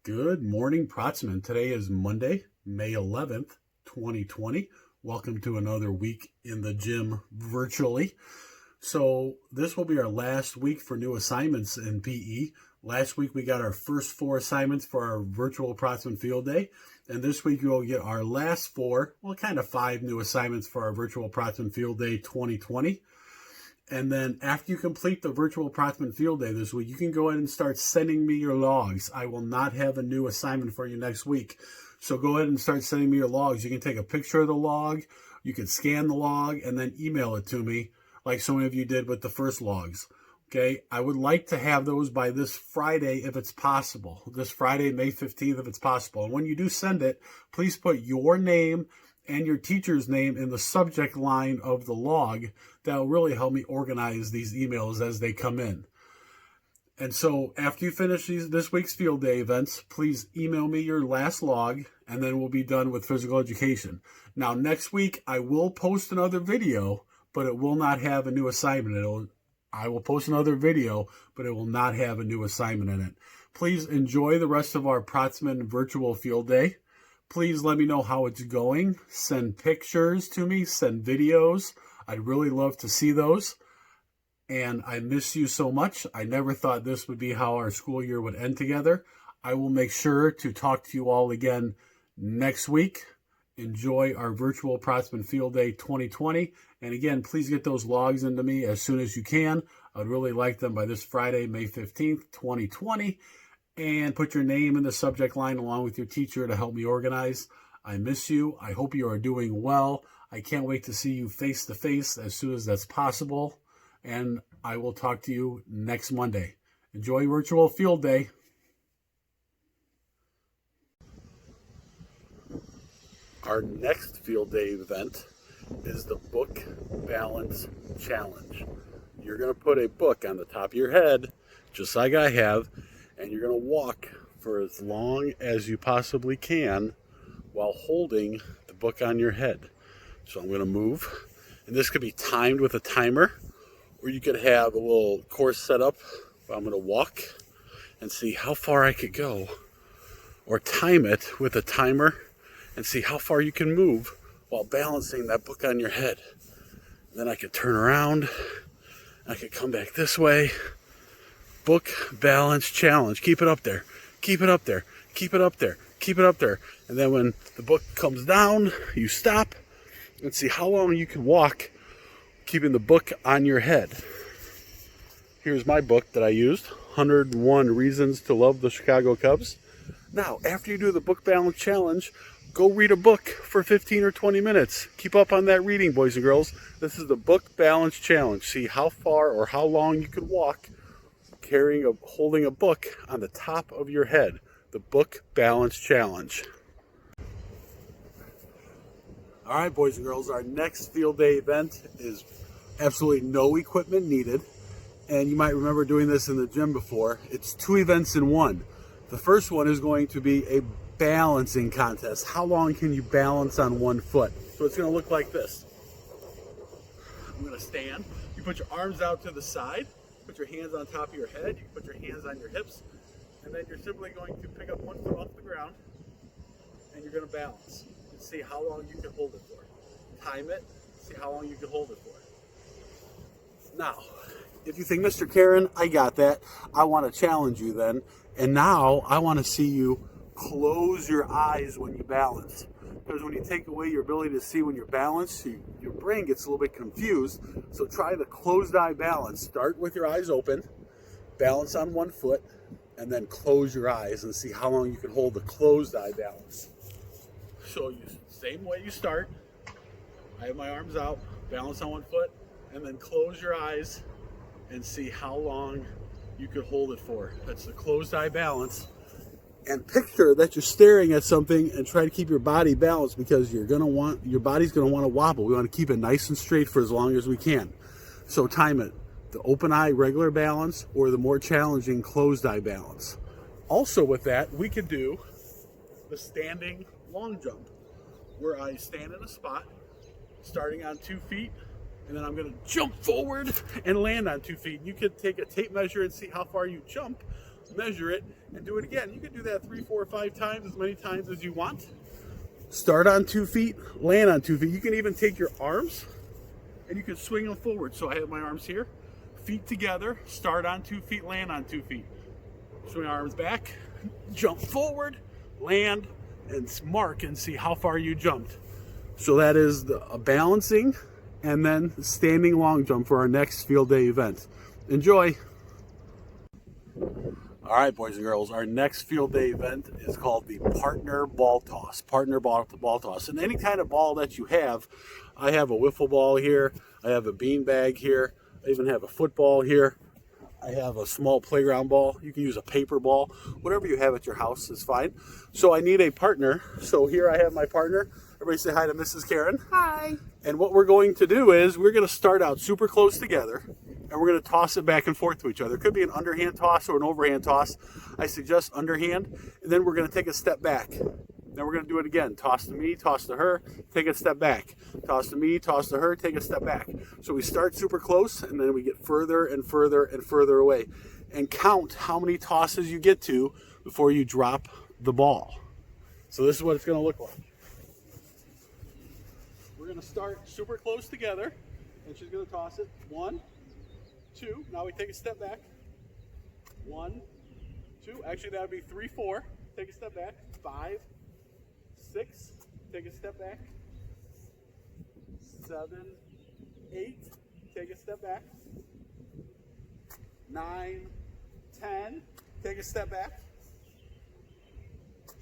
Good morning, Protsman. Today is Monday, May 11th, 2020. Welcome to another week in the gym virtually. So this will be our last week for new assignments in PE. Last week we got our first 4 assignments for our virtual Protsman Field Day. And this week you'll get our last 5 new assignments for our virtual Protsman Field Day 2020. And then after you complete the virtual Protsman Field Day this week, you can go ahead and start sending me your logs. I will not have a new assignment for you next week. So go ahead and start sending me your logs. You can take a picture of the log, you can scan the log, and then email it to me like so many of you did with the first logs. Okay, I would like to have those by this Friday if it's possible. This Friday, May 15th, if it's possible. And when you do send it, please put your name and your teacher's name in the subject line of the log. That will really help me organize these emails as they come in. And so after you finish this week's field day events, please email me your last log, and then we'll be done with physical education. Now, next week, I will post another video, but it will not have a new assignment. I will post another video, but it will not have a new assignment in it. Please enjoy the rest of our Protsman virtual field day. Please let me know how it's going. Send pictures to me, send videos. I'd really love to see those. And I miss you so much. I never thought this would be how our school year would end together. I will make sure to talk to you all again next week. Enjoy our virtual Protsman Field Day 2020. And again, please get those logs into me as soon as you can. I'd really like them by this Friday, May 15th, 2020. And put your name in the subject line along with your teacher to help me organize. I miss you. I hope you are doing well. I can't wait to see you face to face as soon as that's possible. And I will talk to you next Monday. Enjoy virtual field day. Our next field day event is the Book Balance Challenge. You're going to put a book on the top of your head, just like I have, and you're going to walk for as long as you possibly can while holding the book on your head. So I'm going to move, and this could be timed with a timer, or you could have a little course set up. I'm going to walk and see how far I could go, or time it with a timer and see how far you can move while balancing that book on your head. And then I could turn around, I could come back this way. Book Balance Challenge. Keep it up there. Keep it up there. Keep it up there. Keep it up there. And then when the book comes down, you stop and see how long you can walk keeping the book on your head. Here's my book that I used, 101 Reasons to Love the Chicago Cubs. Now, after you do the Book Balance Challenge, go read a book for 15 or 20 minutes. Keep up on that reading, boys and girls. This is the Book Balance Challenge. See how far or how long you can walk holding a book on the top of your head. The Book Balance Challenge. All right, boys and girls, our next field day event is absolutely no equipment needed. And you might remember doing this in the gym before. It's 2 events in one. The first one is going to be a balancing contest. How long can you balance on one foot? So it's going to look like this. I'm going to stand. You put your arms out to the side. Put your hands on top of your head, you can put your hands on your hips, and then you're simply going to pick up one foot off the ground, and you're going to balance and see how long you can hold it for. Time it, see how long you can hold it for. Now, if you think, Mr. Karen, I got that, I want to challenge you then, and now I want to see you close your eyes when you balance. Because when you take away your ability to see when you're balanced, your brain gets a little bit confused. So try the closed eye balance. Start with your eyes open, balance on one foot, and then close your eyes and see how long you can hold the closed eye balance. So same way you start. I have my arms out, balance on one foot, and then close your eyes and see how long you could hold it for. That's the closed eye balance. And picture that you're staring at something and try to keep your body balanced, because your body's gonna want to wobble. We want to keep it nice and straight for as long as we can. So time it, the open eye regular balance or the more challenging closed eye balance. Also with that, we could do the standing long jump, where I stand in a spot, starting on 2 feet, and then I'm gonna jump forward and land on 2 feet. You could take a tape measure and see how far you jump, measure it, and do it again. You can do that 3, 4, 5 times, as many times as you want. Start on 2 feet, land on 2 feet. You can even take your arms and you can swing them forward. So I have my arms here, feet together, start on 2 feet, land on 2 feet. Swing arms back, jump forward, land, and mark and see how far you jumped. So that is a balancing and then standing long jump for our next field day event. Enjoy. All right, boys and girls, our next field day event is called the partner ball toss. Partner ball toss. And any kind of ball that you have, I have a wiffle ball here, I have a bean bag here, I even have a football here. I have a small playground ball. You can use a paper ball. Whatever you have at your house is fine. So I need a partner. So here I have my partner. Everybody say hi to Mrs. Karen. Hi. And what we're going to do is we're going to start out super close together and we're going to toss it back and forth to each other. It could be an underhand toss or an overhand toss. I suggest underhand. And then we're going to take a step back. Then we're going to do it again. Toss to me, toss to her, take a step back. Toss to me, toss to her, take a step back. So we start super close and then we get further and further and further away. And count how many tosses you get to before you drop the ball. So this is what it's going to look like. We're going to start super close together and she's going to toss it. 1, 2. Now we take a step back. 1, 2. Actually, that would be 3, 4. Take a step back. 5, 6, take a step back. 7, 8, take a step back. 9, 10, take a step back.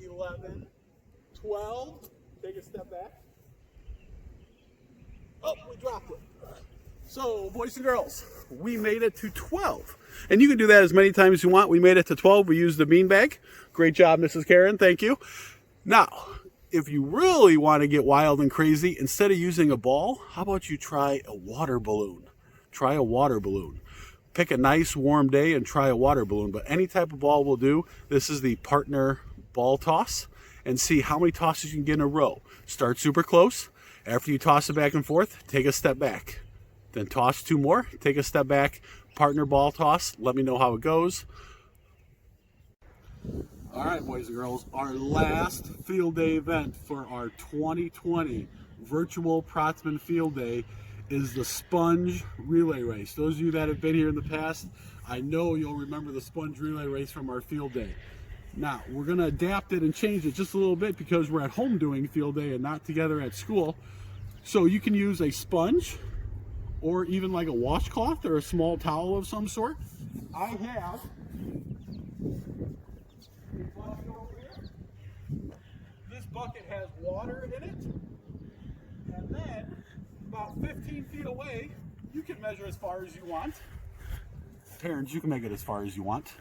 11, 12, take a step back. Oh, we dropped it. So, boys and girls, we made it to 12. And you can do that as many times as you want. We made it to 12. We used the beanbag. Great job, Mrs. Karen. Thank you. Now, if you really want to get wild and crazy, instead of using a ball, how about you try a water balloon? Try a water balloon. Pick a nice warm day and try a water balloon, but any type of ball will do. This is the partner ball toss, and see how many tosses you can get in a row. Start super close. After you toss it back and forth, take a step back. Then toss 2 more, take a step back, partner ball toss. Let me know how it goes. All right, boys and girls, our last field day event for our 2020 virtual Protsman field day is the sponge relay race. Those of you that have been here in the past, I know you'll remember the sponge relay race from our field day. Now, we're going to adapt it and change it just a little bit because we're at home doing field day and not together at school. So you can use a sponge or even like a washcloth or a small towel of some sort. I have a bucket over here. This bucket has water in it. And then about 15 feet away, you can measure as far as you want. Parents, you can make it as far as you want.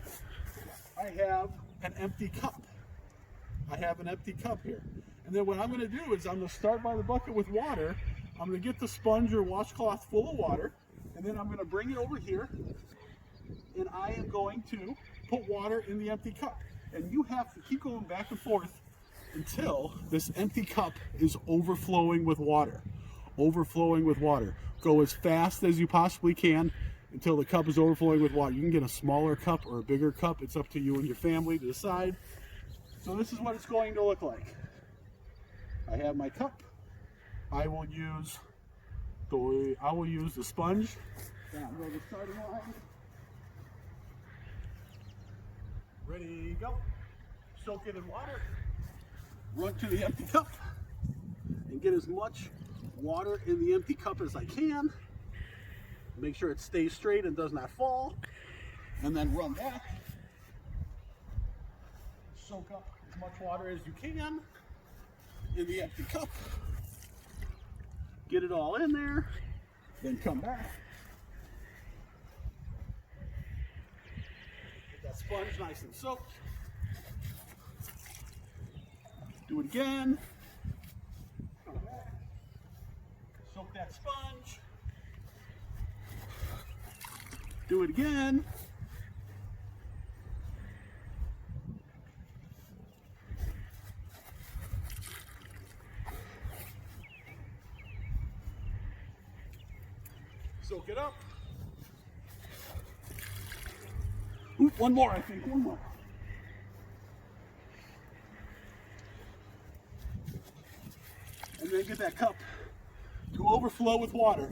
I have an empty cup. I have an empty cup here. And then what I'm going to do is I'm going to start by the bucket with water. I'm going to get the sponge or washcloth full of water. And then I'm going to bring it over here. And I am going to put water in the empty cup. And you have to keep going back and forth until this empty cup is overflowing with water. Overflowing with water. Go as fast as you possibly can until the cup is overflowing with water. You can get a smaller cup or a bigger cup. It's up to you and your family to decide. So this is what it's going to look like. I have my cup. I will use the sponge. Down go to the starting line. Ready, go. Soak it in water. Run to the empty cup and get as much water in the empty cup as I can. Make sure it stays straight and does not fall. And then run back. Soak up as much water as you can in the empty cup. Get it all in there. Then come back. Get that sponge nice and soaked. Do it again. Come back. Soak that sponge. Do it again. Soak it up. Ooh, One more, I think. One more. And then get that cup to overflow with water.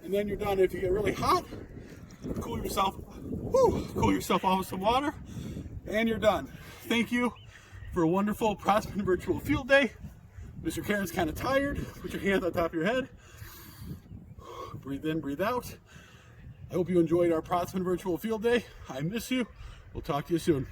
And then you're done. If you get really hot, cool yourself off with some water, and you're done. Thank you for a wonderful Protsman virtual field day. Mr. Karen's kind of tired. Put your hands on top of your head. Breathe in, breathe out. I hope you enjoyed our Protsman virtual field day. I miss you. We'll talk to you soon.